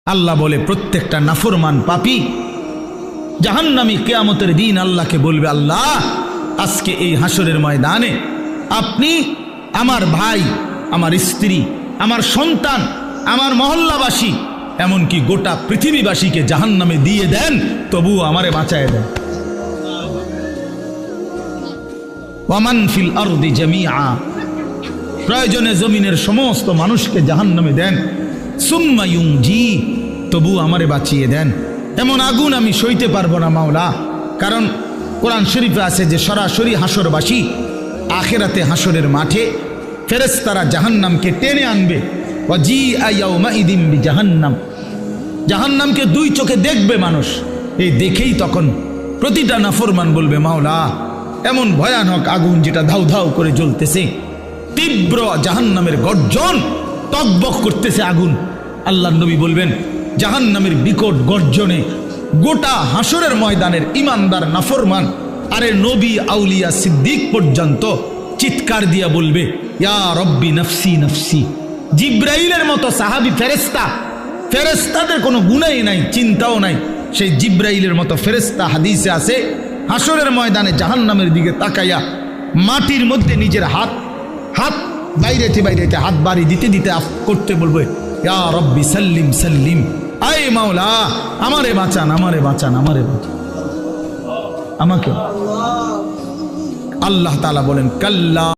আল্লাহ বলে প্রত্যেকটা নাফরমান পাপী জাহান্নামী কিয়ামতের দিন আল্লাহকে বলবে, আল্লাহ আজকে এই হাসরের ময়দানে আপনি আমার ভাই, আমার স্ত্রী, আমার সন্তান, আমার মহল্লাবাসী, এমনকি গোটা পৃথিবীবাসীকে জাহান্নামে দিয়ে দেন, তবুও আমারে বাঁচায় দেন। ওয়ামান ফিল আরদি জামিআ, প্রয়োজনে জমিনের সমস্ত মানুষকে জাহান্নামে দেন, সুম্মা ইউনজি, তবু আমারে বাঁচিয়ে দেন। এমন আগুন আমি সইতে পারবো না মাওলা। কারণ কোরআন শরীফে আছে যে সরাসরি হাসরবাসী আখিরাতে হাসরের মাঠে ফেরেশতারা জাহান্নামকে টেনে আনবে। ওয়াজিআ ইয়াউমাইদিন বিজাহান্নাম, জাহান্নামকে দুই চোখে দেখবে মানুষ। এই দেখেই তখন প্রতিটা নাফরমান বলবে, মাওলা এমন ভয়ানক আগুন যেটা ধাউ ধাউ করে জ্বলতেছে, তীব্র জাহান্নামের গর্জন, টকবক করতেছে আগুন। আল্লাহর নবী বলবেন, জাহান্নামের বিকট গর্জনে গোটা হাসরের ময়দানের ইমানদার নাফরমান, আরে নবী আউলিয়া সিদ্দিক পর্যন্ত চিৎকার দিয়া বলবে, ইয়া রব্বি নফসি নফসি। জিব্রাইলের মতো সাহাবী ফেরেশতা, ফেরেশতাদের কোনো গুনাহই নাই, চিন্তাও নাই, সেই জিব্রাইলের মতো ফেরেশতা হাদিসে আছে হাসরের ময়দানে জাহান্নামের দিকে তাকাইয়া মাটির মধ্যে নিজের হাত বাইরেতে হাত বাড়ি দিতে দিতে করতে বলবে, ইয়া রব্বি সাল্লিম সাল্লিম, আয় মাওলা আমারে বাঁচান, আমারে বাঁচান, আমারে বাঁচান, আমাকে। আল্লাহ তাআলা বলেন, কাল্লা